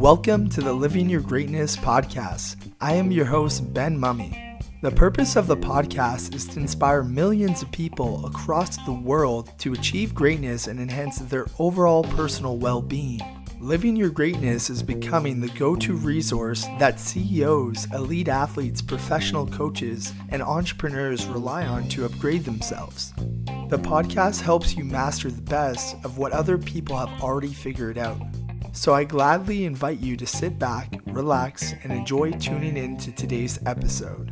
Welcome to the Living Your Greatness podcast. I am your host, Ben Mummy. The purpose of the podcast is to inspire millions of people across the world to achieve greatness and enhance their overall personal well-being. Living Your Greatness is becoming the go-to resource that CEOs, elite athletes, professional coaches, and entrepreneurs rely on to upgrade themselves. The podcast helps you master the best of what other people have already figured out. So I gladly invite you to sit back, relax, and enjoy tuning in to today's episode.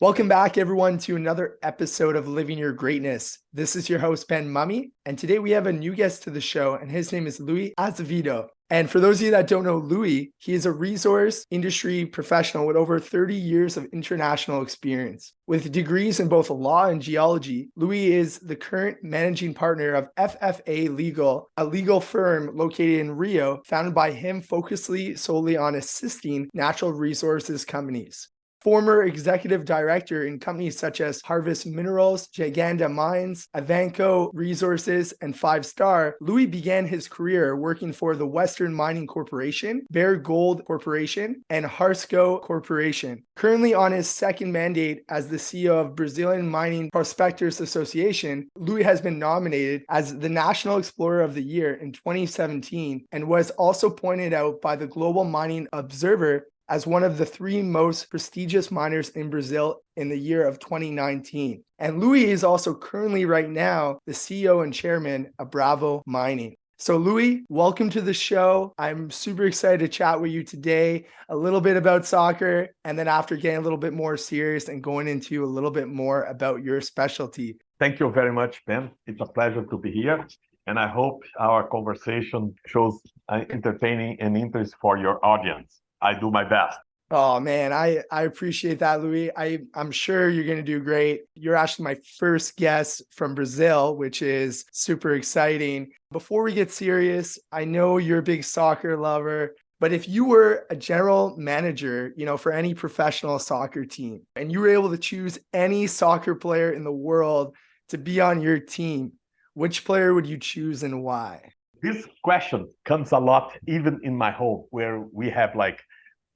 Welcome back, everyone, to another episode of Living Your Greatness. This is your host, Ben Mummy, and today we have a new guest to the show, and his name is Louis Azevedo. And for those of you that don't know Louis, he is a resource industry professional with over 30 years of international experience. With degrees in both law and geology, Louis is the current managing partner of FFA Legal, a legal firm located in Rio, founded by him focusing solely on assisting natural resources companies. Former executive director in companies such as Harvest Minerals, Jangada Mines, Avanco Resources, and 5 Star, Louis began his career working for the Western Mining Corporation, Barrick Gold Corporation, and Harsco Corporation. Currently on his second mandate as the CEO of Brazilian Mining Prospectors Association, Louis has been nominated as the National Explorer of the Year in 2017 and was also pointed out by the Global Mining Observer as one of the 3 most prestigious miners in Brazil in the year of 2019. And Louis is also currently right now the CEO and chairman of Bravo Mining. So Louis, welcome to the show. I'm super excited to chat with you today, a little bit about soccer, and then after getting a little bit more serious and going into a little bit more about your specialty. Thank you very much, Ben. It's a pleasure to be here. And I hope our conversation shows entertaining and interest for your audience. I do my best. Oh man, I appreciate that, Louis. I'm sure you're going to do great. You're actually my first guest from Brazil, which is super exciting. Before we get serious, I know you're a big soccer lover, but if you were a general manager, for any professional soccer team, and you were able to choose any soccer player in the world to be on your team, which player would you choose and why? This question comes a lot, even in my home, where we have like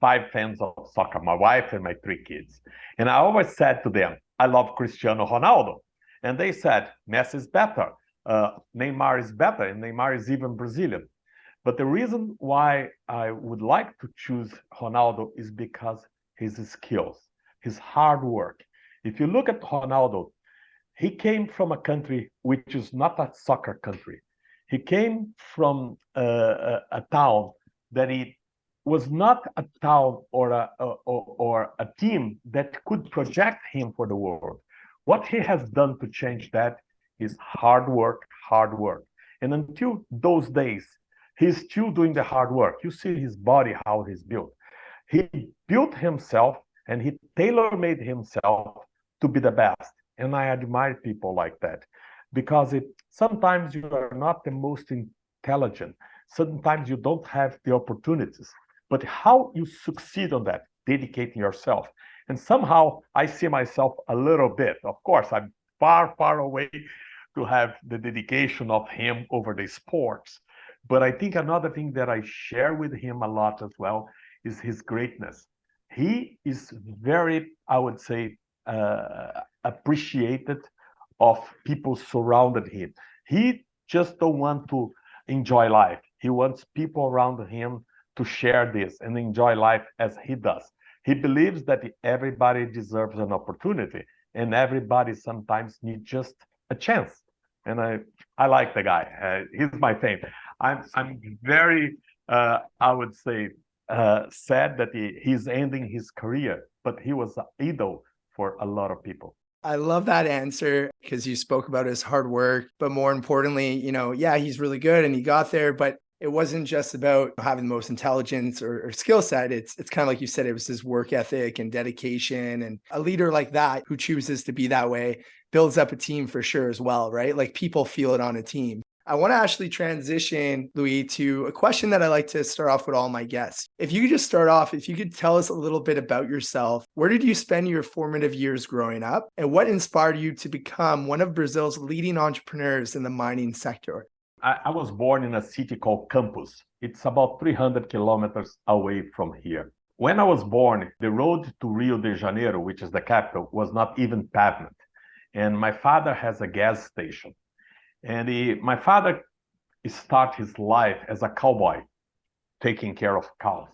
5 fans of soccer, my wife and my 3 kids. And I always said to them, I love Cristiano Ronaldo. And they said, Messi is better, Neymar is better, and Neymar is even Brazilian. But the reason why I would like to choose Ronaldo is because his skills, his hard work. If you look at Ronaldo, he came from a country which is not a soccer country. He came from a town that it was not a town or a team that could project him for the world. What he has done to change that is hard work. And until those days, he's still doing the hard work. You see his body, how he's built. He built himself and he tailor-made himself to be the best. And I admire people like that because sometimes you are not the most intelligent. Sometimes you don't have the opportunities. But how you succeed on that, dedicating yourself. And somehow I see myself a little bit. Of course, I'm far, far away to have the dedication of him over the sports. But I think another thing that I share with him a lot as well is his greatness. He is very, I would say, appreciated of people surrounded him. He just don't want to enjoy life. He wants people around him to share this and enjoy life as he does. He believes that everybody deserves an opportunity and everybody sometimes needs just a chance. And I like the guy. He's my favorite. I'm very, I would say, sad that he's ending his career, but he was an idol for a lot of people. I love that answer because you spoke about his hard work, but more importantly, he's really good and he got there, but it wasn't just about having the most intelligence or skill set. It's kind of like you said, it was his work ethic and dedication, and a leader like that who chooses to be that way builds up a team for sure as well, right? Like people feel it on a team. I want to actually transition, Louis, to a question that I like to start off with all my guests. If you could just start off, if you could tell us a little bit about yourself, where did you spend your formative years growing up? And what inspired you to become one of Brazil's leading entrepreneurs in the mining sector? I was born in a city called Campos. It's about 300 kilometers away from here. When I was born, the road to Rio de Janeiro, which is the capital, was not even pavement. And my father has a gas station. And my father started his life as a cowboy, taking care of cows.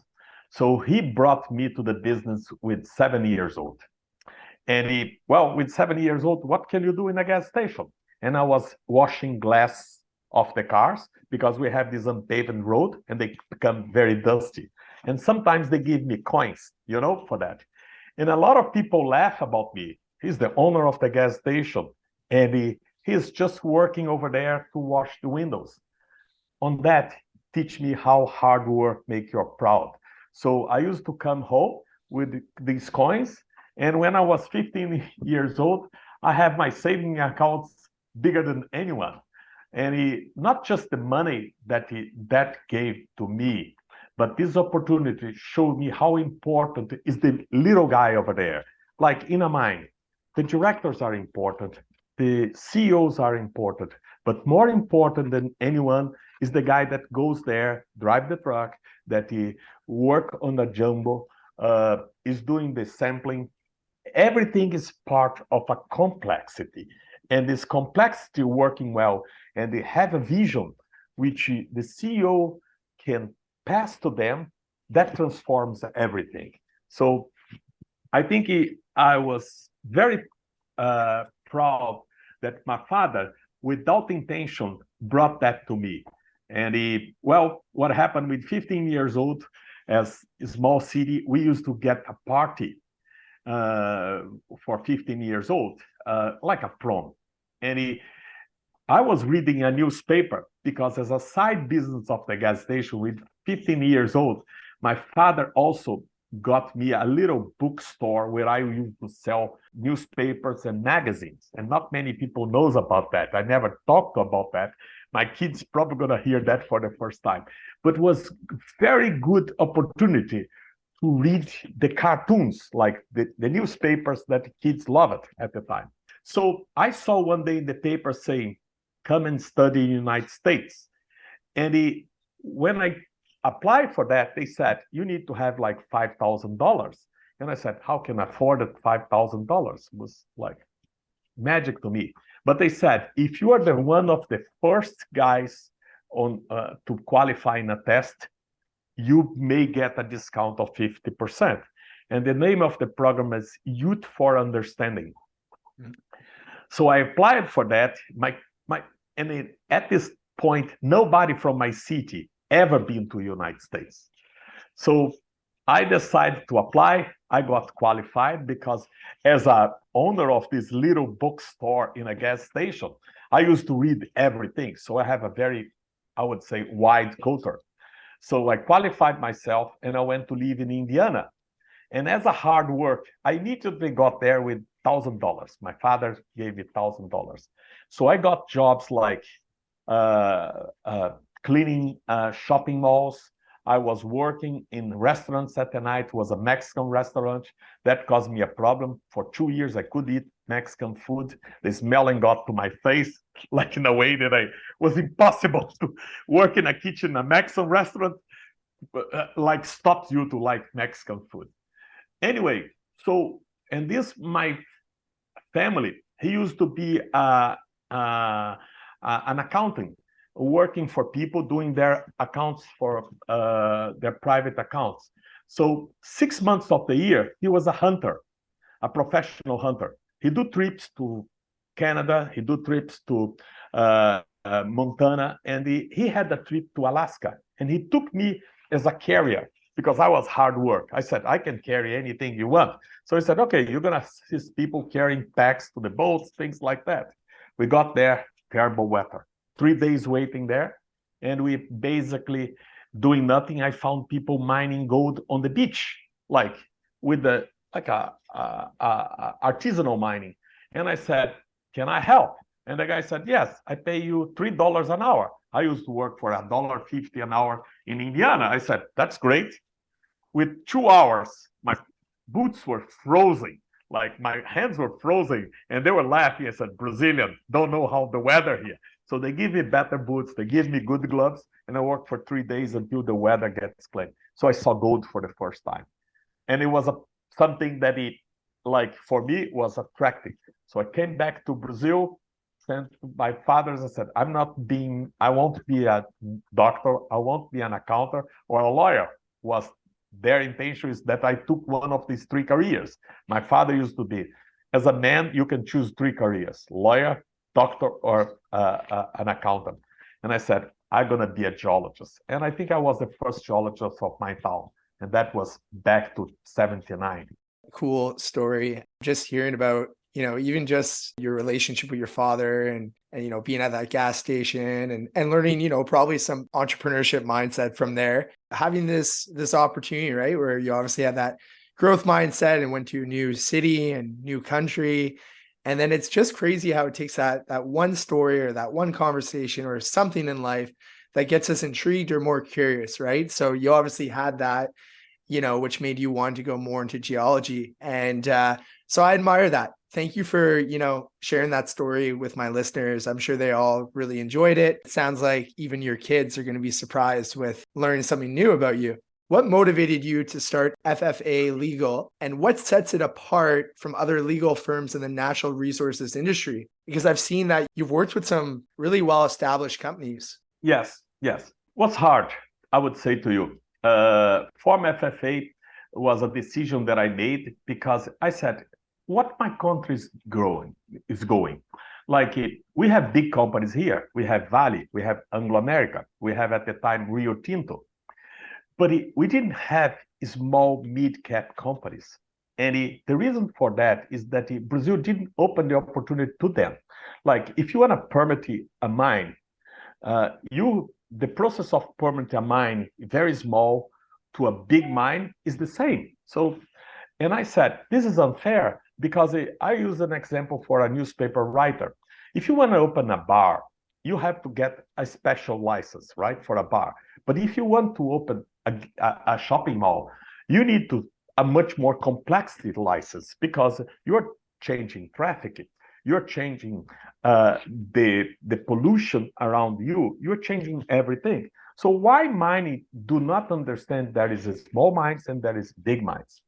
So he brought me to the business with 7 years old. And with 7 years old, what can you do in a gas station? And I was washing glass of the cars because we have this unpaved road and they become very dusty. And sometimes they give me coins, for that. And a lot of people laugh about me. He's the owner of the gas station and he's just working over there to wash the windows. On that, teach me how hard work make you proud. So I used to come home with these coins. And when I was 15 years old, I have my saving accounts bigger than anyone. And not just the money that gave to me, but this opportunity showed me how important is the little guy over there. Like in a mine, the directors are important, the CEOs are important, but more important than anyone is the guy that goes there, drive the truck, that he work on the jumbo, is doing the sampling. Everything is part of a complexity. And this complexity working well, and they have a vision which the CEO can pass to them, that transforms everything. So I think I was very proud that my father, without intention, brought that to me. And what happened with 15 years old, as a small city, we used to get a party for 15 years old, like a prom. And I was reading a newspaper because as a side business of the gas station with 15 years old, my father also got me a little bookstore where I used to sell newspapers and magazines. And not many people knows about that. I never talked about that. My kids probably going to hear that for the first time. But it was very good opportunity to read the cartoons, like the newspapers that kids loved at the time. So I saw one day in the paper saying, come and study in the United States. And when I applied for that, they said, you need to have like $5,000. And I said, how can I afford it? $5,000 it was like magic to me. But they said, if you are the one of the first guys on to qualify in a test, you may get a discount of 50%. And the name of the program is Youth for Understanding. Mm-hmm. So I applied for that. At this point, nobody from my city ever been to the United States. So I decided to apply. I got qualified because as a owner of this little bookstore in a gas station, I used to read everything. So I have a very, I would say, wide culture. So I qualified myself and I went to live in Indiana. And as a hard work, I immediately got there with $1,000. My father gave me $1,000. So I got jobs like cleaning shopping malls. I was working in restaurants at the night. It was a Mexican restaurant. That caused me a problem. For 2 years, I could eat Mexican food. The smelling got to my face, like in a way that I was impossible to work in a kitchen, a Mexican restaurant, like stops you to like Mexican food. Anyway, so, and this, my family, he used to be an accountant, working for people, doing their accounts for their private accounts. So 6 months of the year, he was a hunter, a professional hunter. He do trips to Canada, he do trips to Montana, and he had a trip to Alaska. And he took me as a carrier because I was hard work. I said, I can carry anything you want. So he said, okay, you're gonna assist people carrying packs to the boats, things like that. We got there, terrible weather. 3 days waiting there, and we basically doing nothing. I found people mining gold on the beach, like with the artisanal mining. And I said, can I help? And the guy said, yes, I pay you $3 an hour. I used to work for $1.50 an hour in Indiana. I said, that's great. With 2 hours, my boots were frozen. Like my hands were frozen and they were laughing. I said, Brazilian, don't know how the weather here. So they give me better boots, they give me good gloves, and I work for 3 days until the weather gets clear. So I saw gold for the first time. And it was something that for me, was attractive. So I came back to Brazil, sent my fathers, I said, I won't be a doctor, I won't be an accountant or a lawyer. Their intention is that I took one of these three careers. My father used to be, as a man, you can choose three careers: lawyer, doctor, or an accountant. And I said, I'm going to be a geologist. And I think I was the first geologist of my town. And that was back to 79. Cool story. Just hearing about, even just your relationship with your father and being at that gas station and learning, probably some entrepreneurship mindset from there, having this opportunity, right? Where you obviously had that growth mindset and went to a new city and new country. And then it's just crazy how it takes that one story or that one conversation or something in life that gets us intrigued or more curious, right? So you obviously had that, which made you want to go more into geology. And so I admire that. Thank you for, sharing that story with my listeners. I'm sure they all really enjoyed it. It sounds like even your kids are going to be surprised with learning something new about you. What motivated you to start FFA Legal, and what sets it apart from other legal firms in the natural resources industry? Because I've seen that you've worked with some really well-established companies. Yes. What's hard, I would say to you, form FFA was a decision that I made because I said, what my country is going. We have big companies here. We have Vale, we have Anglo American, we have at the time Rio Tinto. But we didn't have small mid-cap companies. And the reason for that is that Brazil didn't open the opportunity to them. Like if you want to permit a mine, the process of permitting a mine, very small to a big mine, is the same. And I said, this is unfair because I use an example for a newspaper writer. If you want to open a bar, you have to get a special license, right, for a bar. But if you want to open a shopping mall, you need a much more complexity license because you're changing traffic, you're changing the pollution around you, you're changing everything. So why mining do not understand there is a small mines and there is big mines?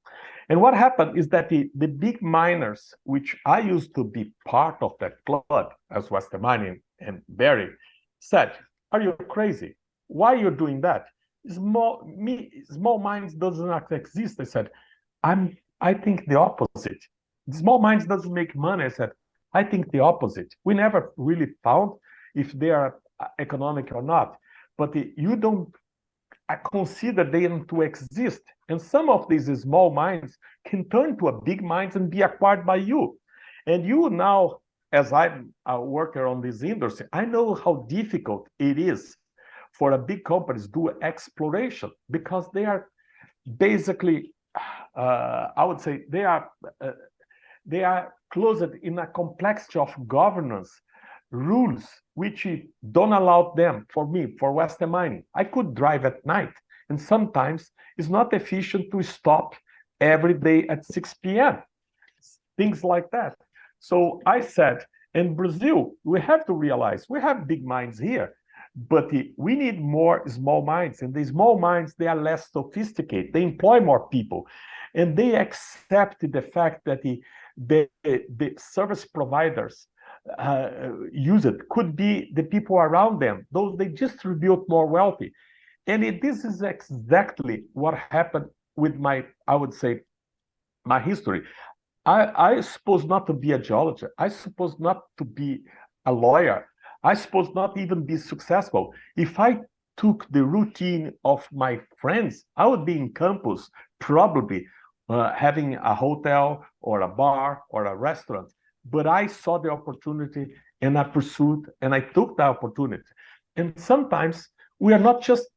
And what happened is that the big miners, which I used to be part of that club, as was the mining and Barrick, said, are you crazy? Why are you doing that? Small mines does not exist. I said, I think the opposite. Small mines doesn't make money. I said, I think the opposite. We never really found if they are economic or not, but you don't consider them to exist. And some of these small mines can turn to a big mines and be acquired by you. And you now, as I'm a worker on this industry, I know how difficult it is for a big companies do exploration because they are basically, I would say, they are closed in a complexity of governance rules which don't allow them. For me, for Western Mining, I could drive at night, and sometimes it's not efficient to stop every day at 6 p.m. Things like that. So I said, in Brazil, we have to realize we have big mines here, but we need more small mines. And the small mines, they are less sophisticated. They employ more people. And they accept the fact that the service providers use it could be the people around them, those they distribute more wealthy. And this is exactly what happened with I would say, my history. I suppose not to be a geologist. I suppose not to be a lawyer. I suppose not even be successful. If I took the routine of my friends, I would be in campus, probably having a hotel or a bar or a restaurant. But I saw the opportunity and I pursued and I took the opportunity. And sometimes we are not just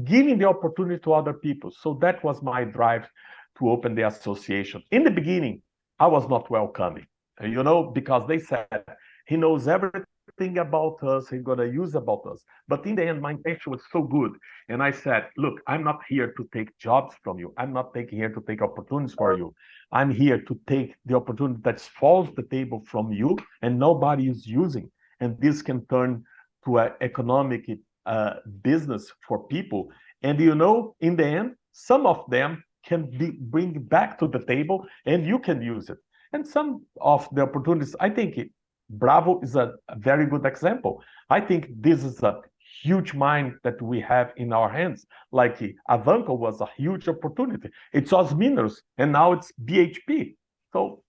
giving the opportunity to other people. So that was my drive to open the association. In the beginning, I was not welcoming, because they said, he knows everything about us, he's going to use about us. But in the end, my intention was so good. And I said, look, I'm not here to take jobs from you. I'm not here to take opportunities for you. I'm here to take the opportunity that falls the table from you and nobody is using. and this can turn to an economic business for people. And in the end, some of them can bring back to the table, and you can use it. And some of the opportunities, I think Bravo is a very good example. I think this is a huge mine that we have in our hands. Like Avanco was a huge opportunity. It was Minerals, and now it's BHP. So,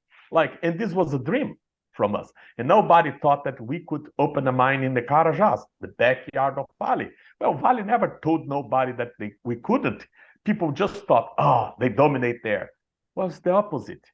and this was a dream from us. And nobody thought that we could open a mine in the Carajás, the backyard of Vale. Well, Vale never told nobody that we couldn't. People just thought, oh, they dominate there. Well, it's the opposite.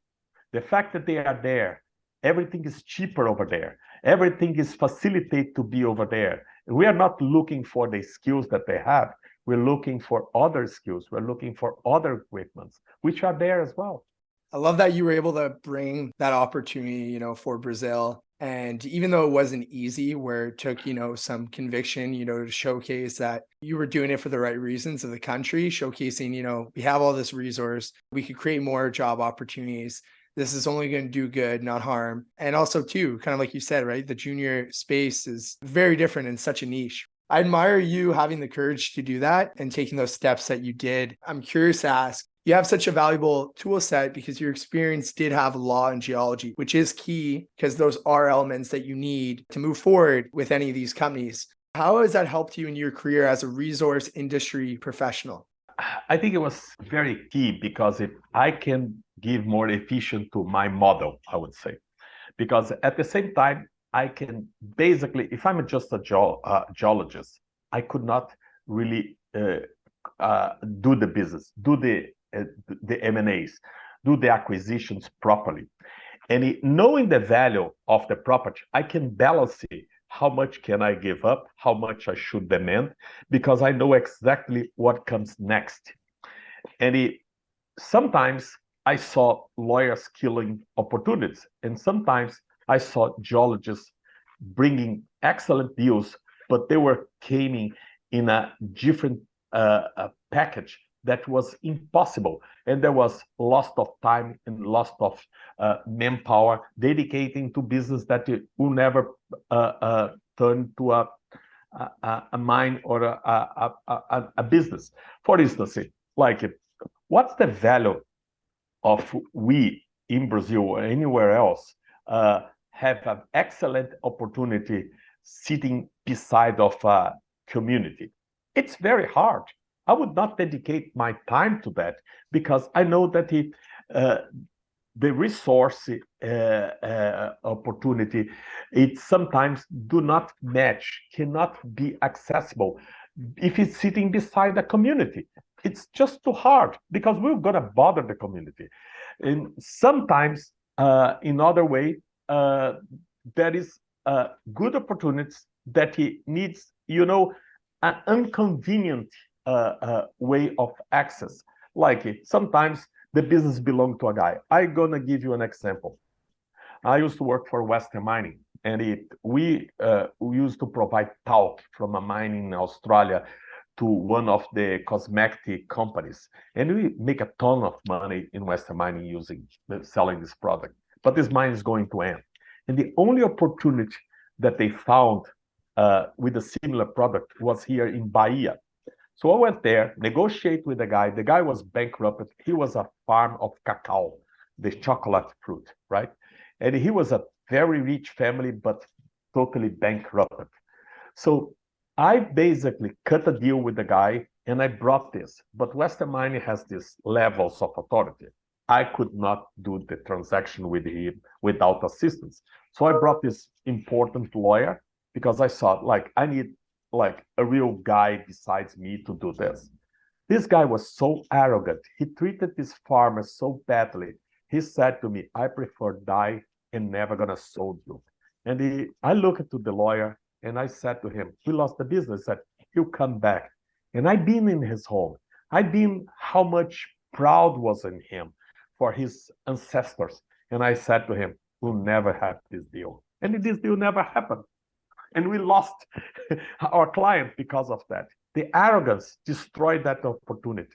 The fact that they are there, everything is cheaper over there. Everything is facilitated to be over there. We are not looking for the skills that they have. We're looking for other skills. We're looking for other equipments, which are there as well. I love that you were able to bring that opportunity, for Brazil. And even though it wasn't easy, where it took, some conviction, to showcase that you were doing it for the right reasons of the country, showcasing, we have all this resource, we could create more job opportunities. This is only going to do good, not harm. And also too, kind of like you said, right? The junior space is very different and such a niche. I admire you having the courage to do that and taking those steps that you did. I'm curious to ask, you have such a valuable tool set because your experience did have law and geology, which is key because those are elements that you need to move forward with any of these companies. How has that helped you in your career as a resource industry professional? I think it was very key because I can give more efficient to my model, I would say. Because at the same time, I can basically, if I'm just a geologist, I could not really do the business, do the M&As, do the acquisitions properly. And knowing the value of the property, I can balance it. How much can I give up? How much I should demand? Because I know exactly what comes next. And sometimes I saw lawyers killing opportunities, and sometimes I saw geologists bringing excellent deals, but they were coming in a different package that was impossible. And there was loss of time and loss of manpower dedicating to business that will never turn to a mine or a business. For instance, what's the value of we in Brazil or anywhere else have an excellent opportunity sitting beside of a community? It's very hard. I would not dedicate my time to that because I know that the resource opportunity, it sometimes do not match, cannot be accessible if it's sitting beside the community. It's just too hard because we're going to bother the community. And sometimes, in other way, there is good opportunities that he needs, an inconvenient way of access. Sometimes the business belongs to a guy. I'm going to give you an example. I used to work for Western Mining, and we used to provide talc from a mine in Australia to one of the cosmetic companies. And we make a ton of money in Western Mining selling this product. But this mine is going to end. And the only opportunity that they found with a similar product was here in Bahia. So I went there, negotiate with the guy. The guy was bankrupt. He was a farm of cacao, the chocolate fruit, right? And he was a very rich family, but totally bankrupt. So I basically cut a deal with the guy and I brought this. But Western Mining has these levels of authority. I could not do the transaction with him without assistance. So I brought this important lawyer because I thought, I need a real guy besides me to do this. This guy was so arrogant. He treated this farmer so badly. He said to me, I prefer die and never gonna sold you. And I looked to the lawyer and I said to him, we lost the business. I said, he'll come back. And I've been in his home. I've been how much proud was in him for his ancestors. And I said to him, we'll never have this deal. And this deal never happened. And we lost our client because of that. The arrogance destroyed that opportunity,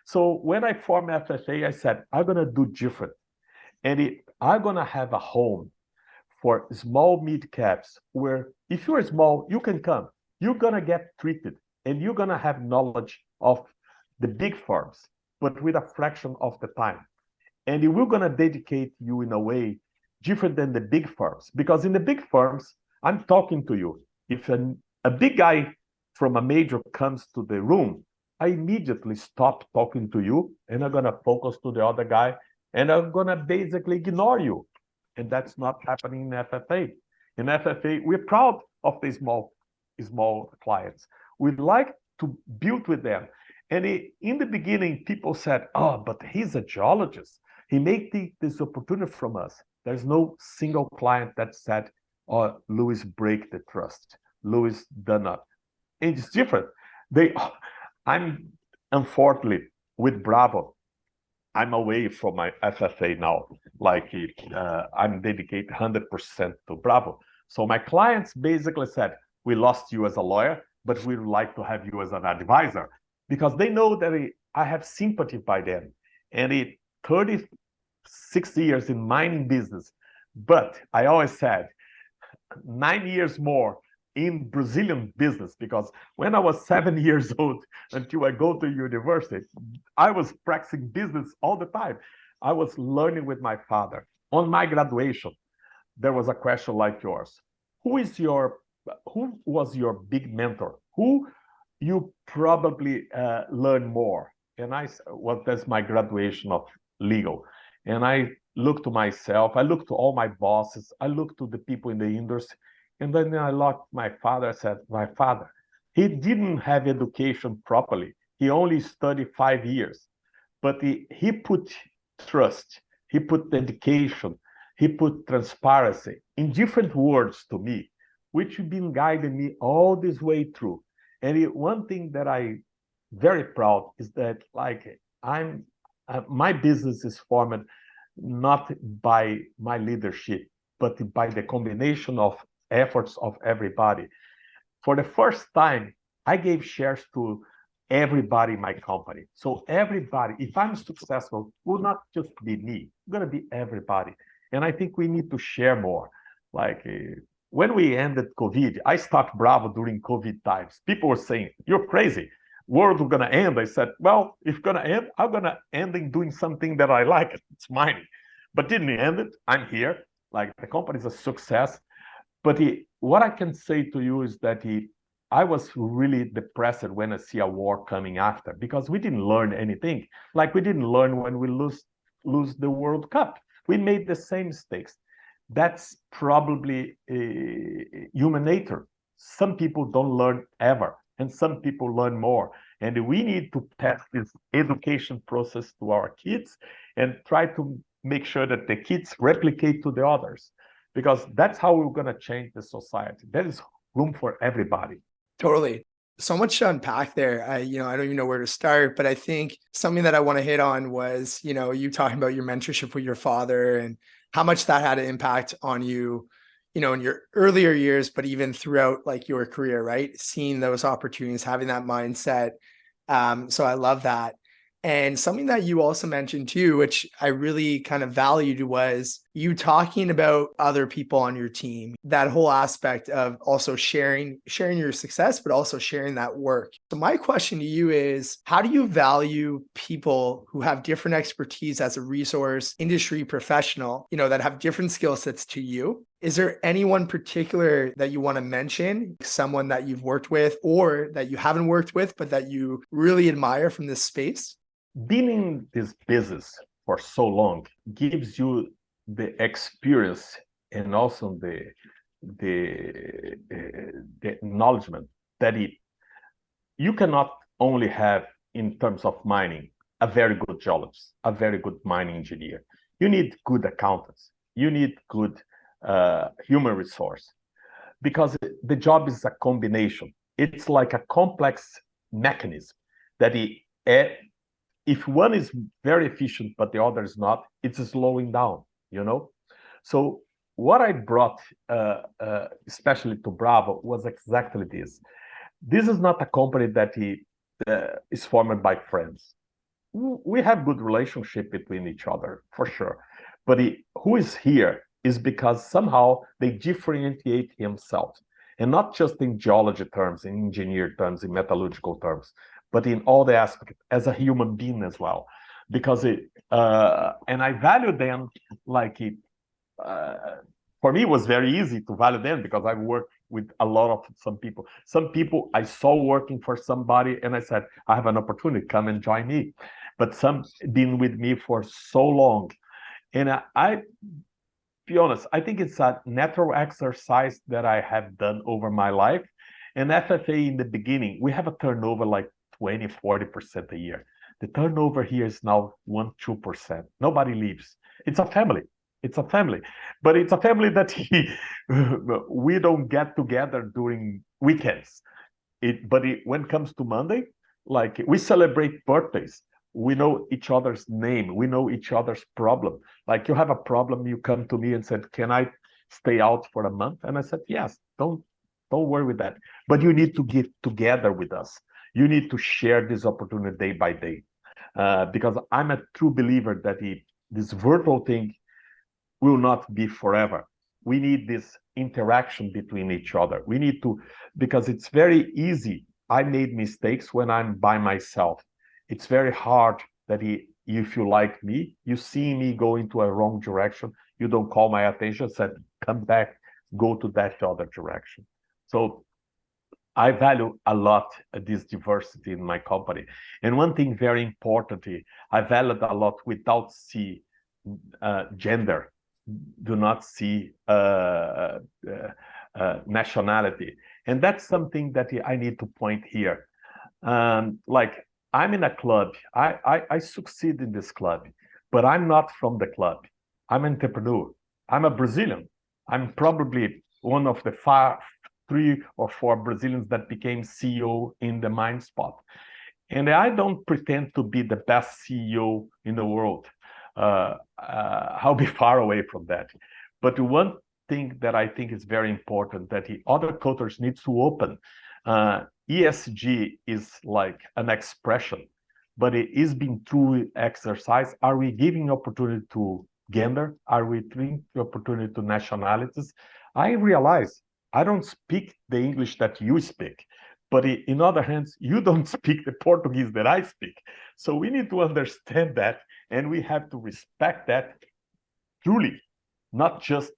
So when I formed FFA, I said, I'm going to do different. And I'm going to have a home for small mid caps, where if you're small, you can come. You're gonna get treated, and you're gonna have knowledge of the big firms, but with a fraction of the time. And we're gonna dedicate you in a way different than the big firms, because in the big firms, I'm talking to you. If a big guy from a major comes to the room, I immediately stop talking to you, and I'm gonna focus to the other guy, and I'm gonna basically ignore you. And that's not happening in FFA. In FFA, we're proud of the small clients. We like to build with them. And in the beginning, people said, "Oh, but he's a geologist. He may take this opportunity from us." There's no single client that said, "Oh, Louis break the trust. Louis done not." It's different. I'm unfortunately with Bravo. I'm away from my FFA now. Like I'm dedicated 100% to Bravo. So my clients basically said, "We lost you as a lawyer, but we would like to have you as an advisor," because they know that I have sympathy by them. And 36 years in mining business, but I always said 9 years more in Brazilian business, because when I was 7 years old until I go to university, I was practicing business all the time. I was learning with my father. On my graduation, there was a question like yours. Who was your big mentor? Who you probably learn more? And that's my graduation of legal. And I looked to myself, I looked to all my bosses, I looked to the people in the industry, and then I looked my father. I said, my father, he didn't have education properly. He only studied 5 years, but he put trust, he put dedication, he put transparency in different words to me, which have been guiding me all this way through. And one thing that I very proud is that my business is formed not by my leadership, but by the combination of efforts of everybody. For the first time, I gave shares to everybody in my company. So everybody, if I'm successful, will not just be me, it's going to be everybody. And I think we need to share more. When we ended COVID, I started Bravo during COVID times. People were saying, "You're crazy. World is going to end." I said, "Well, if it's going to end, I'm going to end in doing something that I like. It's mining." But didn't end it. I'm here. The company is a success. But what I can say to you is that I was really depressed when I see a war coming after, because we didn't learn anything. We didn't learn when we lose the World Cup. We made the same mistakes. That's probably human nature. Some people don't learn ever, and some people learn more. And we need to pass this education process to our kids and try to make sure that the kids replicate to the others, because that's how we're going to change the society. There is room for everybody. Totally. So much to unpack there. I don't even know where to start, but I think something that I want to hit on was, you talking about your mentorship with your father and how much that had an impact on you, in your earlier years, but even throughout your career, right? Seeing those opportunities, having that mindset. So I love that. And something that you also mentioned too, which I really kind of valued, was you talking about other people on your team, that whole aspect of also sharing your success, but also sharing that work. So my question to you is, how do you value people who have different expertise as a resource industry professional, that have different skill sets to you? Is there anyone particular that you want to mention, someone that you've worked with or that you haven't worked with, but that you really admire from this space? Being in this business for so long gives you the experience and also the acknowledgement that you cannot only have, in terms of mining, a very good geologist, a very good mining engineer. You need good accountants. You need good human resource, because the job is a combination. It's like a complex mechanism that if one is very efficient, but the other is not, it's slowing down, So what I brought, especially to Bravo, was exactly this. This is not a company that is formed by friends. We have good relationship between each other, for sure. But who is here is because somehow they differentiate himself, and not just in geology terms, in engineer terms, in metallurgical terms, but in all the aspects as a human being as well. Because and I value them like it. For me, it was very easy to value them because I worked with a lot of some people. Some people I saw working for somebody, and I said, I have an opportunity, come and join me. But some been with me for so long, and I be honest, I think it's a natural exercise that I have done over my life. And FFA in the beginning, we have a turnover like 20, 40% a year. The turnover here is now 1, 2%. Nobody leaves. It's a family. It's a family. But it's a family that we don't get together during weekends. When it comes to Monday, like we celebrate birthdays. We know each other's name. We know each other's problem. Like you have a problem, you come to me and said, "Can I stay out for a month?" And I said, "Yes. Don't worry with that. But you need to get together with us. You need to share this opportunity day by day, because I'm a true believer that this virtual thing will not be forever. We need this interaction between each other. We need to, because it's very easy. I made mistakes when I'm by myself. It's very hard that if you like me, you see me go into a wrong direction, you don't call my attention, said, come back, go to that other direction. So I value a lot this diversity in my company. And one thing very importantly, I value a lot without see gender, do not see nationality. And that's something that I need to point here. Like I'm in a club, I succeed in this club, but I'm not from the club. I'm an entrepreneur. I'm a Brazilian. I'm probably one of the 3 or 4 Brazilians that became CEO in the mine spot. And I don't pretend to be the best CEO in the world. I'll be far away from that. But one thing that I think is very important that the other cultures need to open. ESG is like an expression, but it is being through exercise. Are we giving opportunity to gender? Are we giving opportunity to nationalities? I realize I don't speak the English that you speak, but in other hands, you don't speak the Portuguese that I speak. So we need to understand that, and we have to respect that truly, not just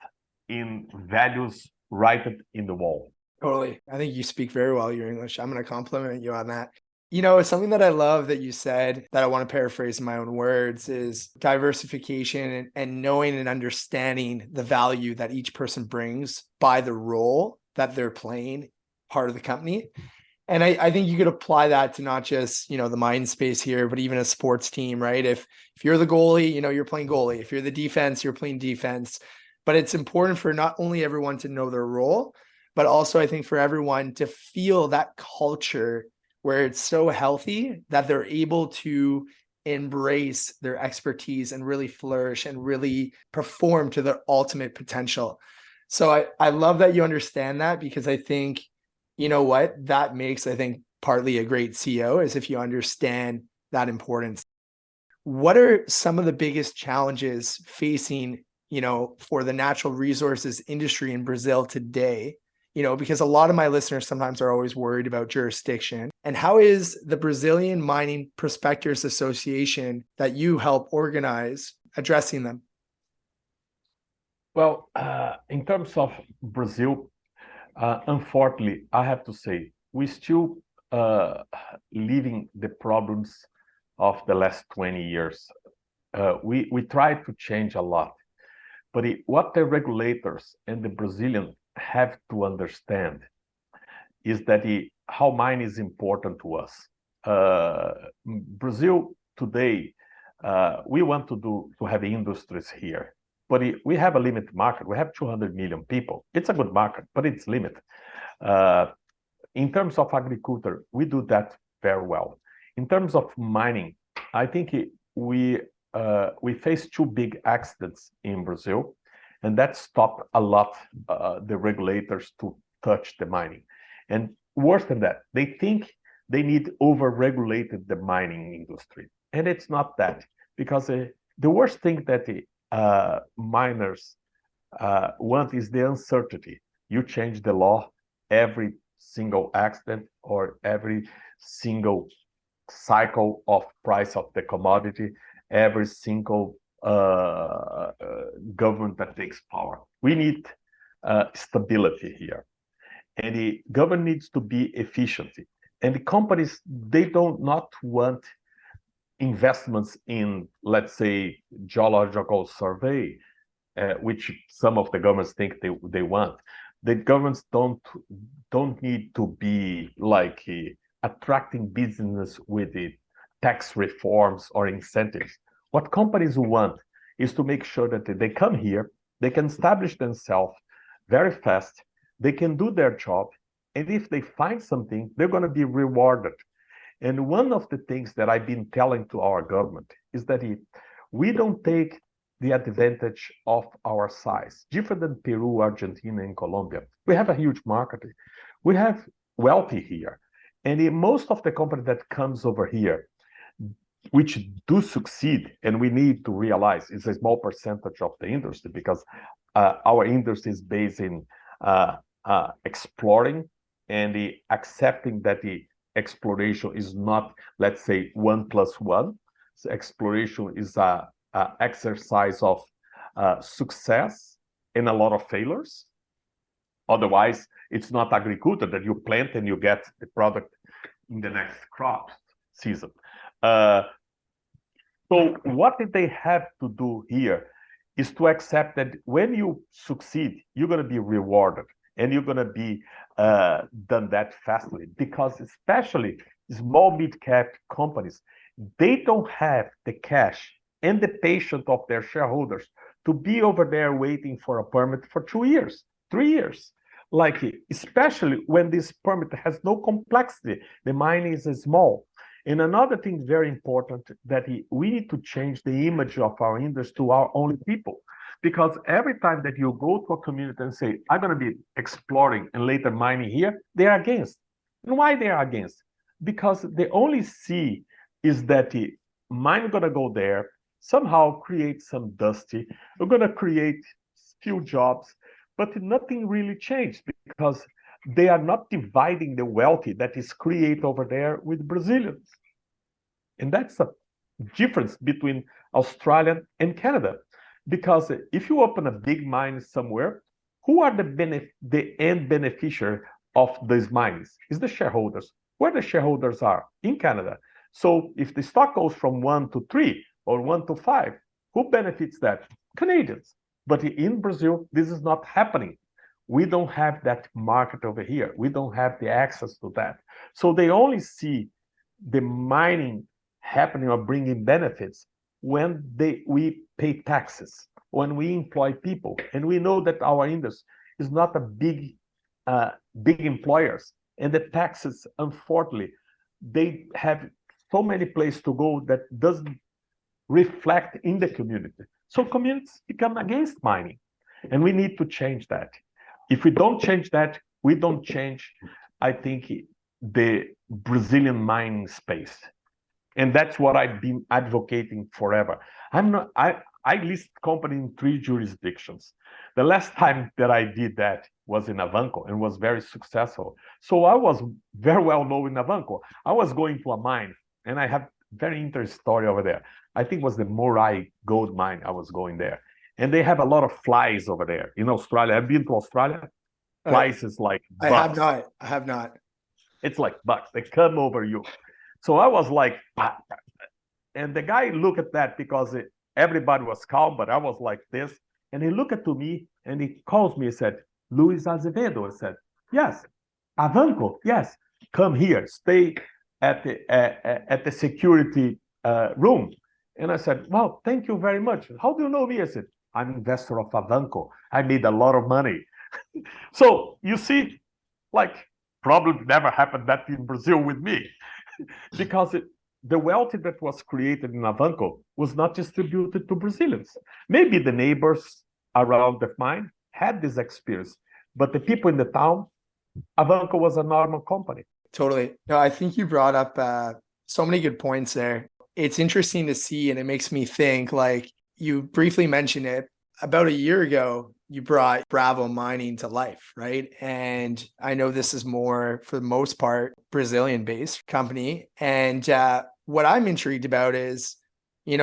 in values written in the wall. Totally. I think you speak very well your English. I'm going to compliment you on that. You know, something that I love that you said that I want to paraphrase in my own words is diversification and knowing and understanding the value that each person brings by the role that they're playing part of the company. And I think you could apply that to not just, you know, the mine space here, but even a sports team, right? If you're the goalie, you know, you're playing goalie. If you're the defense, you're playing defense. But it's important for not only everyone to know their role, but also I think for everyone to feel that culture where it's so healthy that they're able to embrace their expertise and really flourish and really perform to their ultimate potential. So I love that you understand that, because I think, you know what, that makes, I think, partly a great CEO is if you understand that importance. What are some of the biggest challenges facing, you know, for the natural resources industry in Brazil today? You know, because a lot of my listeners sometimes are always worried about jurisdiction. And how is the Brazilian Mining Prospectors Association that you help organize addressing them? Well, in terms of Brazil, unfortunately, I have to say, we still living the problems of the last 20 years. We try to change a lot, but what the regulators and the Brazilian have to understand is that how mine is important to us. Brazil today, we want to have industries here, but we have a limited market. We have 200 million people. It's a good market, but it's limited. In terms of agriculture, we do that very well. In terms of mining, I think we faced 2 big accidents in Brazil, and that stopped a lot the regulators to touch the mining. And worse than that, they think they need over-regulated the mining industry. And it's not that, because the worst thing that the miners One is the uncertainty. You change the law every single accident or every single cycle of price of the commodity, every single government that takes power. We need stability here. And the government needs to be efficient. And the companies, they don't not want investments in, let's say, geological survey, which some of the governments think they want. The governments don't need to be like attracting business with the tax reforms or incentives. What companies want is to make sure that they come here, they can establish themselves very fast, they can do their job, and if they find something, they're going to be rewarded. And one of the things that I've been telling to our government is that we don't take the advantage of our size. Different than Peru, Argentina, and Colombia. We have a huge market. We have wealthy here. And most of the company that comes over here, which do succeed, and we need to realize it's a small percentage of the industry because our industry is based in exploring and accepting that the exploration is not, let's say, 1+1. So exploration is a exercise of success and a lot of failures. Otherwise, it's not agriculture that you plant and you get the product in the next crop season. So what they have to do here is to accept that when you succeed, you're going to be rewarded and you're going to be done that fastly, because especially small mid-cap companies, they don't have the cash and the patience of their shareholders to be over there waiting for a permit for 2 years, 3 years. Like, especially when this permit has no complexity, the mining is small. And another thing very important, that we need to change the image of our industry to our own people. Because every time that you go to a community and say, I'm going to be exploring and later mining here, they are against. And why they are against? Because they only see is that the mine going to go there, somehow create some dusty, we're going to create few jobs, but nothing really changed because they are not dividing the wealthy that is created over there with Brazilians. And that's a difference between Australia and Canada. Because if you open a big mine somewhere, who are the end beneficiary of these mines? Is the shareholders. Where the shareholders are? In Canada. So if the stock goes from 1 to 3 or 1 to 5, who benefits that? Canadians. But in Brazil, this is not happening. We don't have that market over here. We don't have the access to that. So they only see the mining happening or bringing benefits when we pay taxes, when we employ people. And we know that our industry is not a big employers. And the taxes, unfortunately, they have so many places to go that doesn't reflect in the community. So communities become against mining. And we need to change that. If we don't change that, we don't change, I think, the Brazilian mining space. And that's what I've been advocating forever. I list company in 3 jurisdictions. The last time that I did that was in Avanco and was very successful. So I was very well known in Avanco. I was going to a mine, and I have very interesting story over there. I think it was the Morai gold mine. I was going there. And they have a lot of flies over there in Australia. I've been to Australia. Flies is like bugs. I have not. It's like bugs. They come over you. So I was like, and the guy looked at that because everybody was calm, but I was like this. And he looked at me and he calls me and said, Luis Azevedo. I said, yes. Avanco, yes. Come here, stay at the security room. And I said, well, thank you very much. How do you know me? I said, I'm an investor of Avanco. I made a lot of money. So you see, like, probably never happened that in Brazil with me. Because the wealth that was created in Avanco was not distributed to Brazilians. Maybe the neighbors around the mine had this experience, but the people in the town, Avanco was a normal company. Totally. No, I think you brought up so many good points there. It's interesting to see, and it makes me think, like you briefly mentioned it, about a year ago, you brought Bravo Mining to life, right? And I know this is more, for the most part, Brazilian-based company. And what I'm intrigued about is,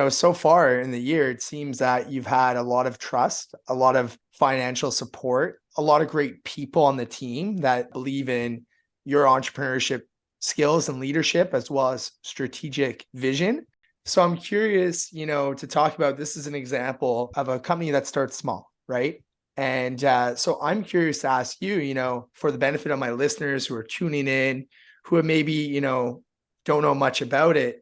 so far in the year, it seems that you've had a lot of trust, a lot of financial support, a lot of great people on the team that believe in your entrepreneurship skills and leadership, as well as strategic vision. So I'm curious, to talk about, this is an example of a company that starts small, right? And so I'm curious to ask you, for the benefit of my listeners who are tuning in, who have maybe, don't know much about it,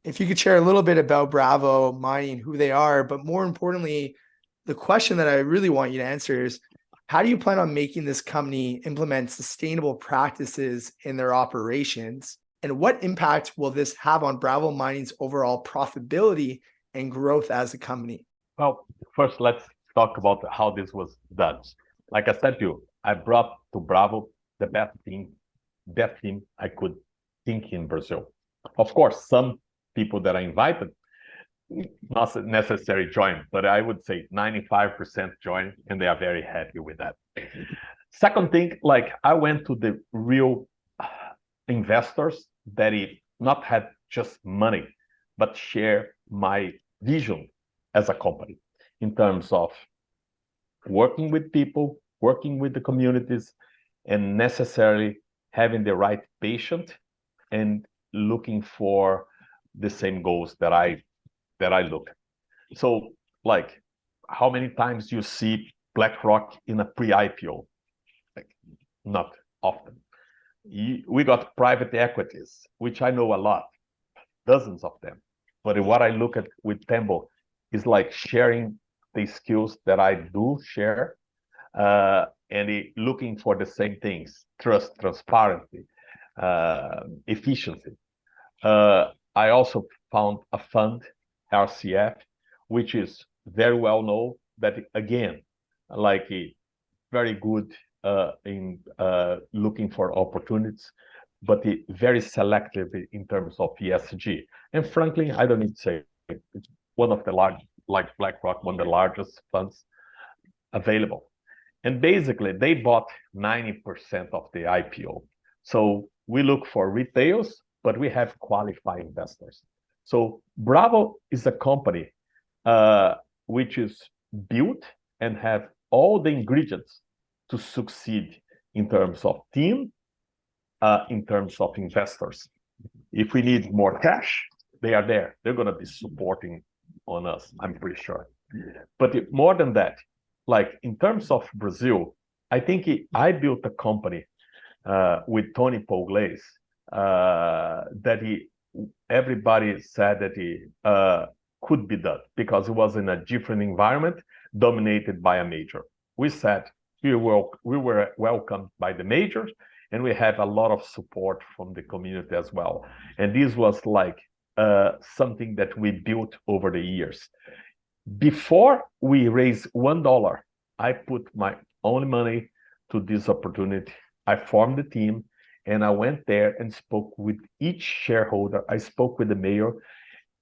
if you could share a little bit about Bravo Mining, who they are, but more importantly, the question that I really want you to answer is, how do you plan on making this company implement sustainable practices in their operations? And what impact will this have on Bravo Mining's overall profitability and growth as a company? Well, first, let's talk about how this was done. Like I said to you, I brought to Bravo the best team I could think in Brazil. Of course, some people that I invited, not necessarily join, but I would say 95% join, and they are very happy with that. Second thing, like I went to the real investors that not had just money, but share my vision as a company in terms of working with people, working with the communities, and necessarily having the right patient and looking for the same goals that I look at. So, like, how many times you see BlackRock in a pre-IPO? Like, not often. We got private equities, which I know a lot, dozens of them. But what I look at with Tembo is like sharing the skills that I do share, and looking for the same things: trust, transparency, efficiency. I also found a fund, RCF, which is very well known, that again, like very good in looking for opportunities, but very selective in terms of ESG. And frankly, I don't need to say, it's one of the large, like BlackRock, one of the largest funds available. And basically, they bought 90% of the IPO. So we look for retails, but we have qualified investors. So Bravo is a company which is built and have all the ingredients to succeed in terms of team, in terms of investors. If we need more cash, they are there. They're going to be supporting on us, I'm pretty sure. But more than that, like in terms of Brazil, I think I built a company with Tony Pougles that everybody said that he could be done because it was in a different environment dominated by a major. We said we were welcomed by the majors, and we had a lot of support from the community as well. And this was like something that we built over the years. Before we raised $1, I put my own money to this opportunity. I formed the team, and I went there and spoke with each shareholder. I spoke with the mayor,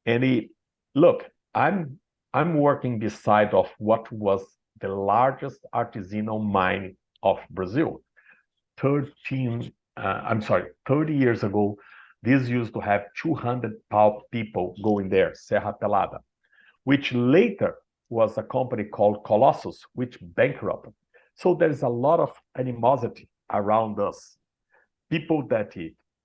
and look, I'm working beside of what was the largest artisanal mine of Brazil. 30 years ago, this used to have 200 people going there, Serra Pelada, which later was a company called Colossus, which bankrupted. So there's a lot of animosity around us. People that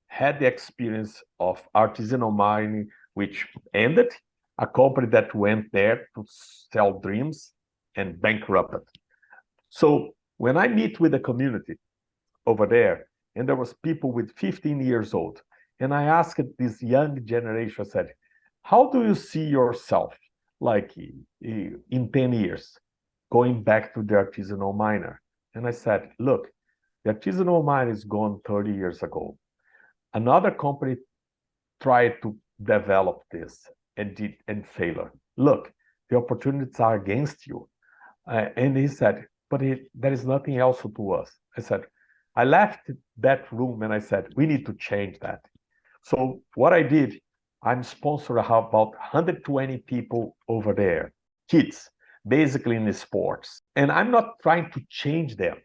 had the experience of artisanal mining, which ended, a company that went there to sell dreams and bankrupted. So when I meet with the community over there, and there was people with 15 years old, and I asked this young generation, I said, how do you see yourself like in 10 years, going back to the artisanal miner? And I said, look, the artisanal mine is gone 30 years ago. Another company tried to develop this and failed. Look, the opportunities are against you. And he said, but there is nothing else to us. I said, I left that room and I said, we need to change that. So what I did, I'm sponsored about 120 people over there, kids basically in the sports. And I'm not trying to change them.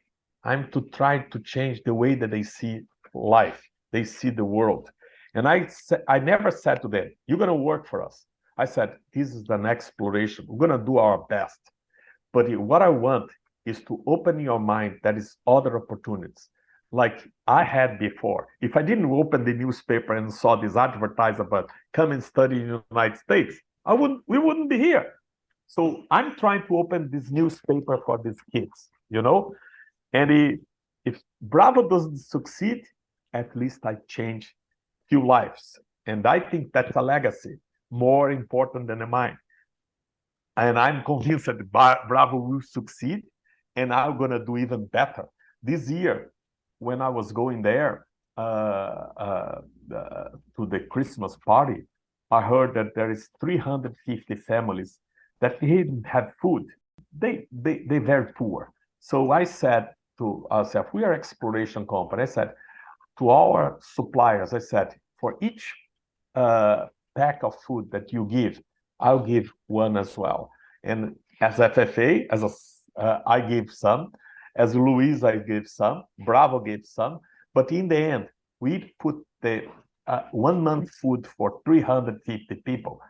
I'm to try to change the way that they see life, they see the world. And I never said to them, you're going to work for us. I said, this is an exploration. We're going to do our best. But what I want is to open your mind that is other opportunities like I had before. If I didn't open the newspaper and saw this advertisement about come and study in the United States, we wouldn't be here. So I'm trying to open this newspaper for these kids, you know? And if Bravo doesn't succeed, at least I change few lives. And I think that's a legacy, more important than mine. And I'm convinced that Bravo will succeed, and I'm going to do even better. This year, when I was going there to the Christmas party, I heard that there is 350 families that didn't have food. They're very poor. So I said to ourselves, we are an exploration company. I said to our suppliers, I said, for each pack of food that you give, I'll give one as well. And as FFA, I gave some. As Luis, I gave some. Bravo gave some. But in the end, we put the 1 month food for 350 people.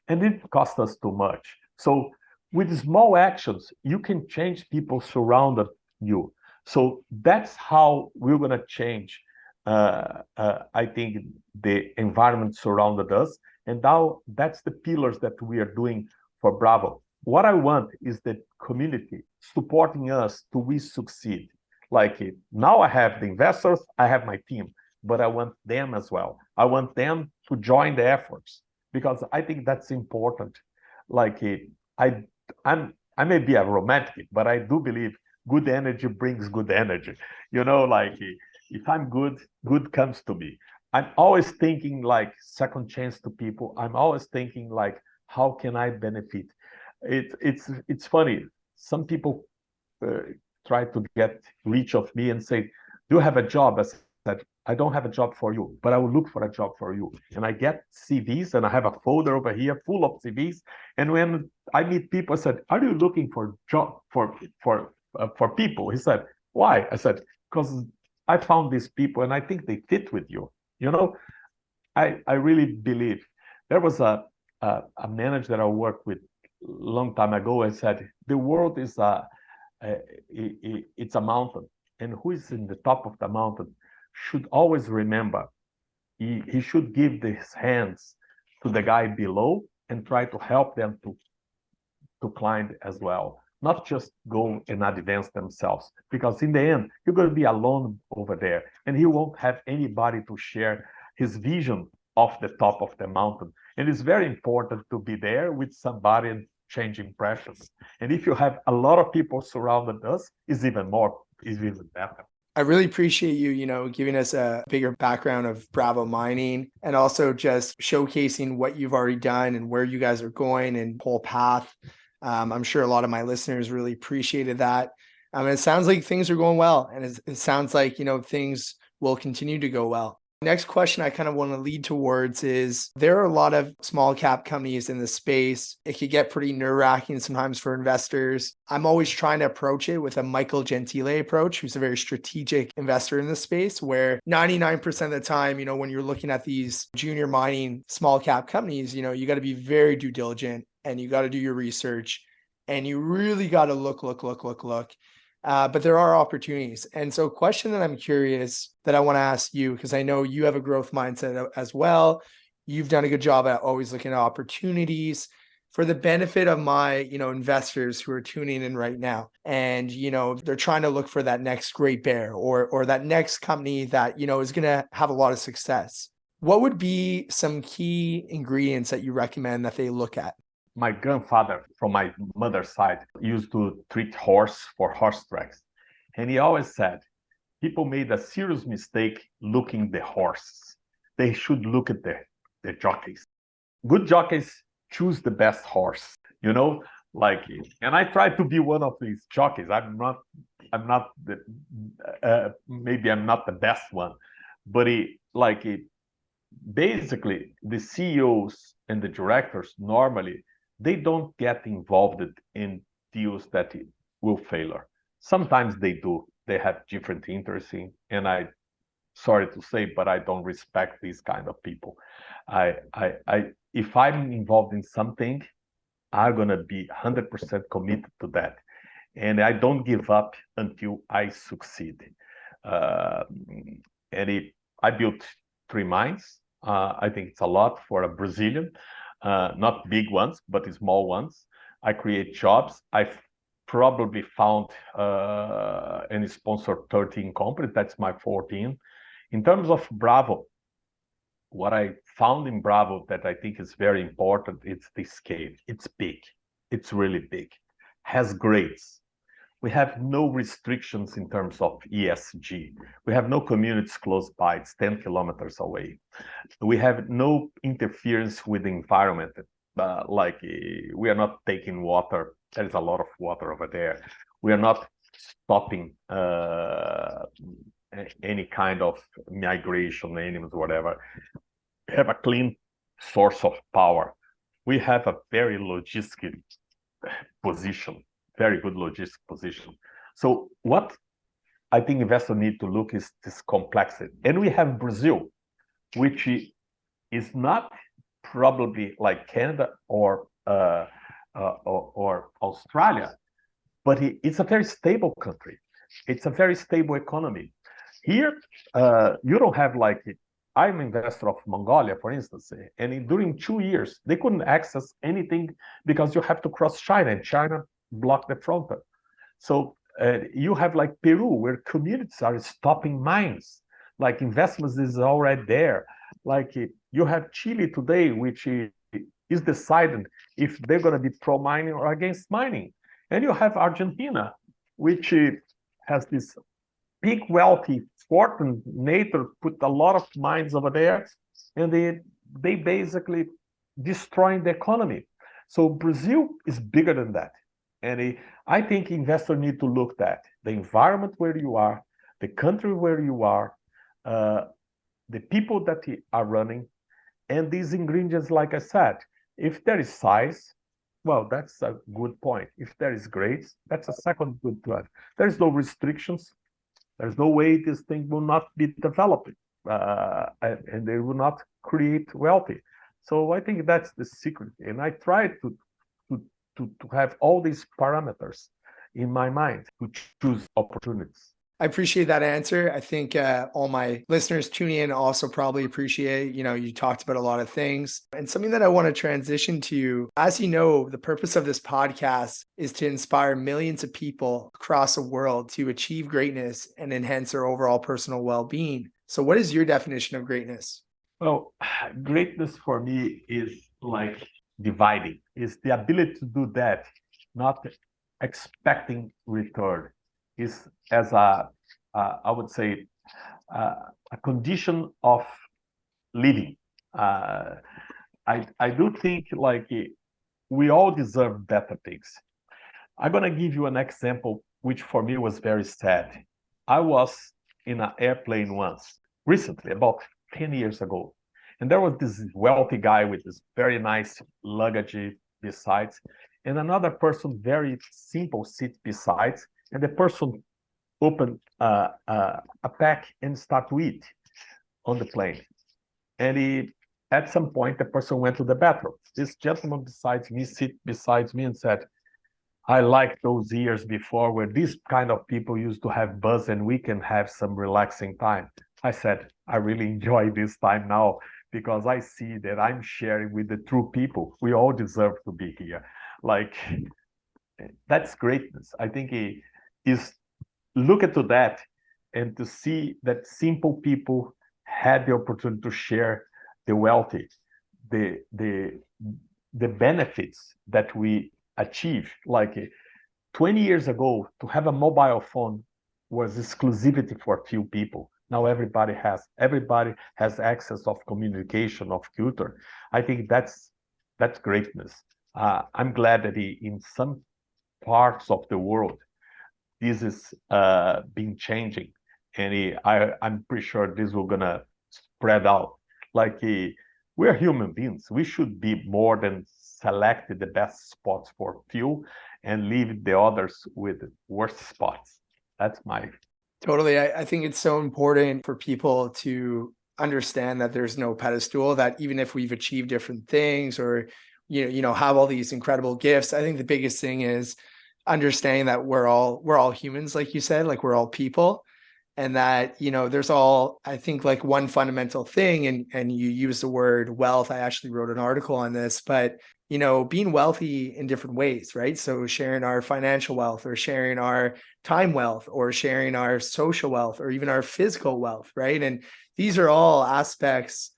And it cost us too much. So with small actions, you can change people surrounded you. So that's how we're going to change, I think, the environment surrounded us. And now that's the pillars that we are doing for Bravo. What I want is the community supporting us to we succeed. Like now I have the investors, I have my team, but I want them as well. I want them to join the efforts because I think that's important. Like I may be a romantic, but I do believe good energy brings good energy. You know, like if I'm good, good comes to me. I'm always thinking like second chance to people. I'm always thinking like, how can I benefit? It's funny. Some people try to get reach of me and say, "Do you have a job?" I said, "I don't have a job for you, but I will look for a job for you." And I get CVs, and I have a folder over here full of CVs. And when I meet people, I said, "Are you looking for job for people?" He said, "Why?" I said, "Because I found these people, and I think they fit with you." You know, I really believe there was a manager that I worked with long time ago. I said the world is it's a mountain, and who is in the top of the mountain should always remember he should give his hands to the guy below and try to help them to climb as well, not just go and advance themselves, because in the end you're going to be alone over there and he won't have anybody to share his vision of the top of the mountain. And it's very important to be there with somebody and change impressions. And if you have a lot of people surrounding us, is even better. I really appreciate you, giving us a bigger background of Bravo Mining and also just showcasing what you've already done and where you guys are going and whole path. I'm sure a lot of my listeners really appreciated that. It sounds like things are going well, and it sounds like, things will continue to go well. Next question I kind of want to lead towards is there are a lot of small cap companies in the space. It could get pretty nerve-wracking sometimes for investors. I'm always trying to approach it with a Michael Gentile approach, who's a very strategic investor in the space, where 99% of the time, when you're looking at these junior mining small cap companies, you got to be very due diligent and you got to do your research and you really got to look. But there are opportunities. And so question that I'm curious that I want to ask you, because I know you have a growth mindset as well. You've done a good job at always looking at opportunities for the benefit of my, investors who are tuning in right now. And, they're trying to look for that next great bear or that next company that, is going to have a lot of success. What would be some key ingredients that you recommend that they look at? My grandfather from my mother's side used to treat horse for horse tracks. And he always said, people made a serious mistake looking the horses. They should look at the jockeys. Good jockeys choose the best horse, and I try to be one of these jockeys. Maybe I'm not the best one, but basically the CEOs and the directors normally, they don't get involved in deals that will failure. Sometimes they do. They have different interests in, and I, sorry to say, but I don't respect these kind of people. If I'm involved in something, I'm gonna be 100% committed to that, and I don't give up until I succeed. I built 3 mines. I think it's a lot for a Brazilian, not big ones, but small ones. I create jobs. I've probably found and sponsored 13 companies. That's my 14. In terms of Bravo, what I found in Bravo that I think is very important, it's the scale. It's big. It's really big. Has grades. We have no restrictions in terms of ESG. We have no communities close by. It's 10 kilometers away. We have no interference with the environment. We are not taking water. There is a lot of water over there. We are not stopping any kind of migration, animals, whatever. We have a clean source of power. We have a very logistic position, very good logistic position. So what I think investors need to look is this complexity. And we have Brazil, which is not probably like Canada or Australia, but it's a very stable country. It's a very stable economy. Here, you don't have like, I'm an investor of Mongolia, for instance, and during 2 years, they couldn't access anything because you have to cross China, and China blocked the frontier. So you have like Peru, where communities are stopping mines, like investments is already there. Like you have Chile today, which is deciding if they're going to be pro-mining or against mining. And you have Argentina, which has this big, wealthy, fortune nature, put a lot of mines over there, and they basically destroying the economy. So Brazil is bigger than that. And I think investors need to look at the environment where you are, the country where you are, the people that are running, and these ingredients, like I said, if there is size, well, that's a good point. If there is grades, that's a second good point. There's no restrictions. There's no way this thing will not be developed, and they will not create wealthy. So I think that's the secret. And I try to have all these parameters in my mind to choose opportunities. I appreciate that answer. I think all my listeners tuning in also probably appreciate, you talked about a lot of things. And something that I want to transition to, as you know, the purpose of this podcast is to inspire millions of people across the world to achieve greatness and enhance their overall personal well-being. So what is your definition of greatness? Well, greatness for me is like dividing, is the ability to do that, not expecting return. Is as I would say, a condition of living. I do think like we all deserve better things. I'm gonna give you an example, which for me was very sad. I was in an airplane once, recently, about 10 years ago, and there was this wealthy guy with this very nice luggage besides, and another person, very simple seat besides, and the person opened a pack and start to eat on the plane. And at some point, the person went to the bathroom. This gentleman beside me, sit beside me and said, I like those years before where these kind of people used to have buzz and we can have some relaxing time. I said, I really enjoy this time now because I see that I'm sharing with the true people. We all deserve to be here. Like, that's greatness. I think it is look into that and to see that simple people had the opportunity to share the wealthy, the benefits that we achieve. Like 20 years ago, to have a mobile phone was exclusivity for a few people. Now everybody has access of communication, of culture. I think that's greatness. I'm glad that in some parts of the world, this is been changing, and I'm pretty sure this will gonna spread out. Like we're human beings, we should be more than selected the best spots for fuel and leave the others with worse spots. That's my... Totally. I think it's so important for people to understand that there's no pedestal, that even if we've achieved different things or, have all these incredible gifts, I think the biggest thing is understanding that we're all humans, like you said, like we're all people. And that, there's all, I think, like one fundamental thing, and you use the word wealth. I actually wrote an article on this, but, being wealthy in different ways, right? So sharing our financial wealth, or sharing our time wealth, or sharing our social wealth, or even our physical wealth, right? And these are all aspects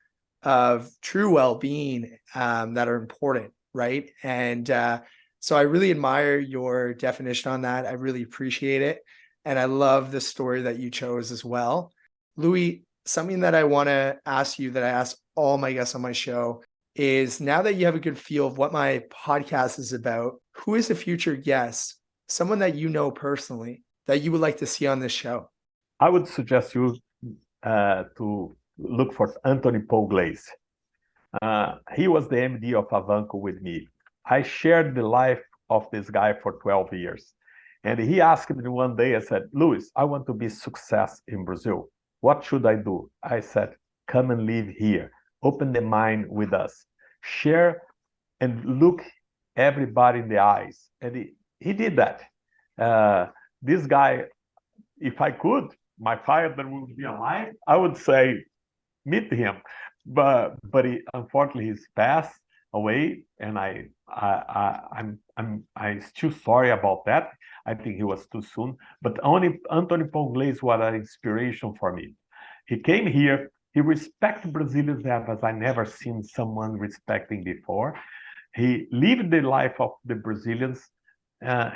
of true well-being that are important, right? And so I really admire your definition on that. I really appreciate it. And I love the story that you chose as well. Louis, something that I want to ask you that I ask all my guests on my show is, now that you have a good feel of what my podcast is about, who is a future guest, someone that you know personally, that you would like to see on this show? I would suggest you to look for Anthony Paul Glaze. He was the MD of Avanco with me. I shared the life of this guy for 12 years. And he asked me one day, I said, Luis, I want to be success in Brazil. What should I do? I said, come and live here. Open the mind with us. Share and look everybody in the eyes. And he did that. This guy, if I could, my father would be alive, I would say, meet him. But unfortunately, he's passed away, and I'm still sorry about that. I think he was too soon. But only Anthony Paul Glaze was an inspiration for me. He came here. He respected Brazilians as I never seen someone respecting before. He lived the life of the Brazilians.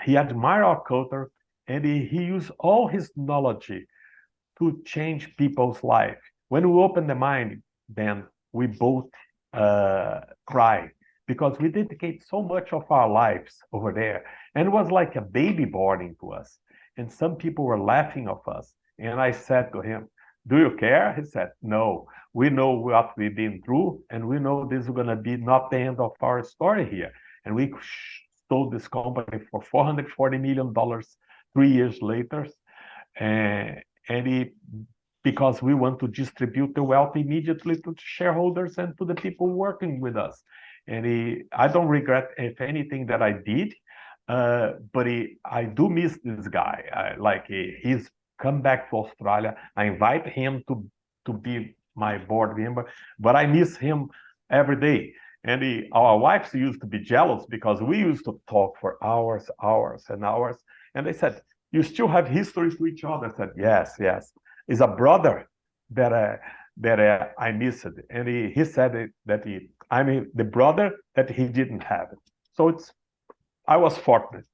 He admired our culture, and he used all his knowledge to change people's life. When we open the mind, then we both cry, because we dedicate so much of our lives over there. And it was like a baby born into us. And some people were laughing of us. And I said to him, do you care? He said, no, we know what we've been through, and we know this is going to be not the end of our story here. And we sold this company for $440 million 3 years later. Because we want to distribute the wealth immediately to shareholders and to the people working with us. And I don't regret, if anything, that I did, but I do miss this guy. He's come back to Australia. I invite him to be my board member, but I miss him every day. And our wives used to be jealous, because we used to talk for hours and hours. And they said, you still have history to each other? I said, yes. Is a brother that I missed, and he said that I'm the brother that he didn't have. So I was fortunate.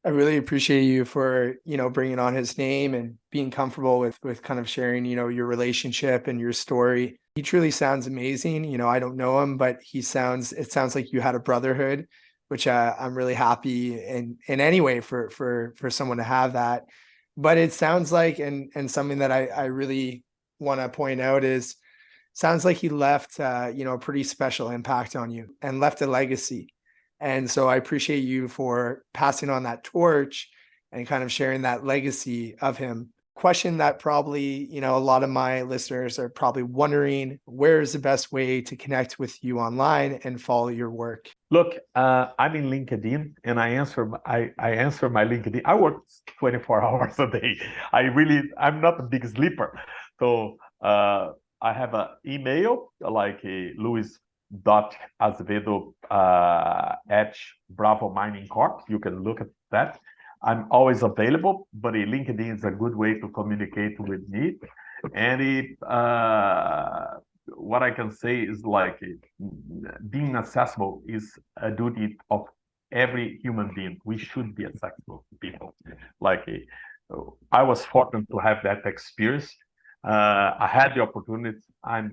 I really appreciate you for bringing on his name and being comfortable with kind of sharing your relationship and your story. He truly sounds amazing. I don't know him, but it sounds like you had a brotherhood, which I'm really happy in any way for someone to have that. But it sounds like, and something that I really want to point out is, sounds like he left, a pretty special impact on you and left a legacy. And so I appreciate you for passing on that torch and kind of sharing that legacy of him. Question that probably, a lot of my listeners are probably wondering, where is the best way to connect with you online and follow your work? Look, I'm in LinkedIn, and I answer my LinkedIn. I work 24 hours a day. I'm not a big sleeper. So I have an email, like Luis.Azevedo at Bravo Mining Corp. You can look at that. I'm always available, but LinkedIn is a good way to communicate with me. And what I can say is, being accessible is a duty of every human being. We should be accessible to people. I was fortunate to have that experience. I had the opportunity. I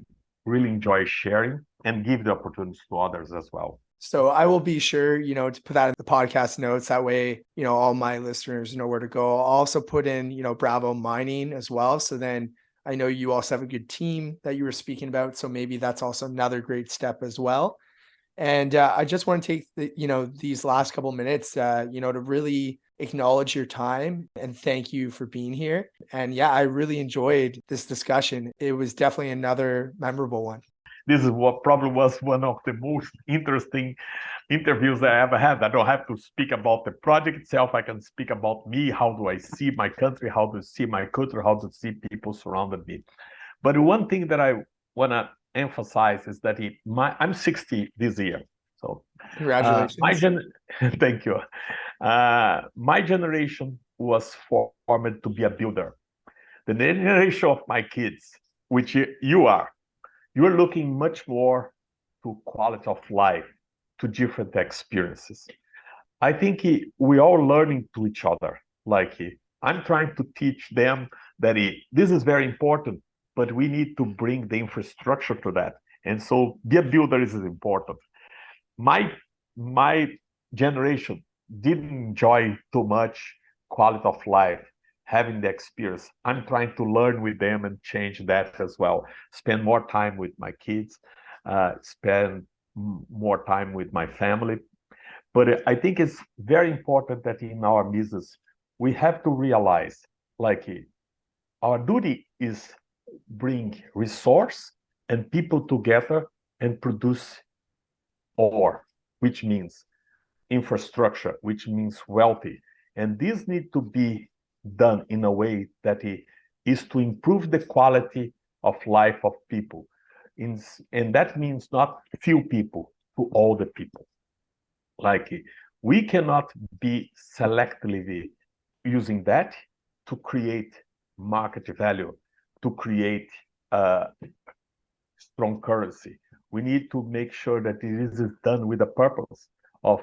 really enjoy sharing and give the opportunities to others as well. So I will be sure, to put that in the podcast notes. That way, all my listeners know where to go. I'll also put in, Bravo Mining as well. So then I know you also have a good team that you were speaking about. So maybe that's also another great step as well. And I just want to take these last couple minutes, to really acknowledge your time and thank you for being here. And yeah, I really enjoyed this discussion. It was definitely another memorable one. This is what probably was one of the most interesting interviews that I ever had. I don't have to speak about the project itself. I can speak about me. How do I see my country? How do I see my culture? How do I see people surrounding me? But one thing that I want to emphasize is that I'm 60 this year. So Congratulations. thank you. My generation was formed to be a builder. The generation of my kids, which you're looking much more to quality of life, to different experiences. I think we all learning to each other. I'm trying to teach them that this is very important, but we need to bring the infrastructure to that. And so be a builder is important. My generation didn't enjoy too much quality of life, having the experience. I'm trying to learn with them and change that as well. Spend more time with my kids, spend more time with my family. But I think it's very important that in our business, we have to realize our duty is bring resource and people together and produce ore, which means infrastructure, which means wealthy. And this need to be done in a way that is to improve the quality of life of people. And that means not few people, to all the people. We cannot be selectively using that to create market value, to create strong currency. We need to make sure that it is done with the purpose of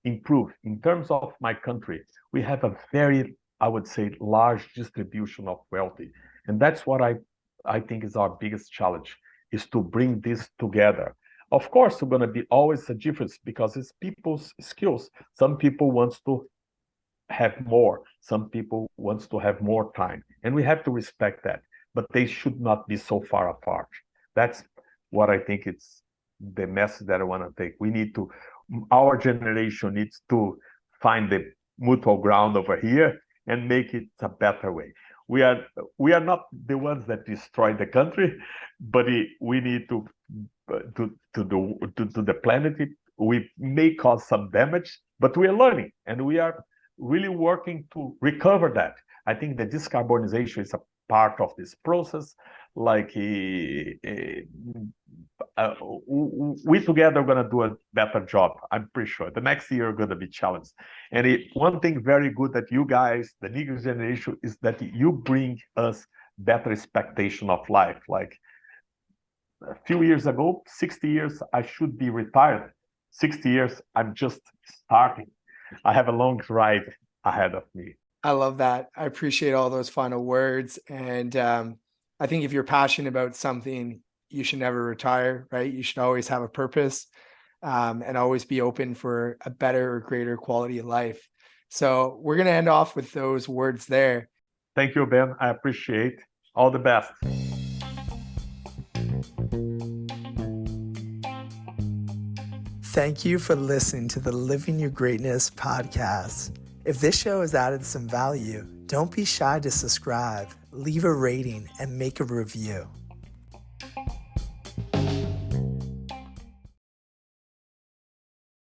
improve. In terms of my country, we have a very, I would say, large distribution of wealthy. And that's what I think is our biggest challenge, is to bring this together. Of course, there's going to be always a difference because it's people's skills. Some people want to have more. Some people want to have more time. And we have to respect that. But they should not be so far apart. That's what I think it's the message that I want to take. Our generation needs to find the mutual ground over here and make it a better way. We are not the ones that destroy the country, but we need to the planet. We may cause some damage, but we are learning and we are really working to recover that. I think the decarbonization is a part of this process. We together are going to do a better job. I'm pretty sure the next year are going to be challenged. And one thing very good that you guys, the new generation, is that you bring us better expectation of life. Like a few years ago, 60 years, I should be retired. 60 years, I'm just starting. I have a long ride ahead of me. I love that. I appreciate all those final words. And I think if you're passionate about something, you should never retire, right? You should always have a purpose and always be open for a better or greater quality of life. So we're going to end off with those words there. Thank you, Ben. I appreciate. All the best. Thank you for listening to the Living Your Greatness podcast. If this show has added some value, don't be shy to subscribe, leave a rating, and make a review.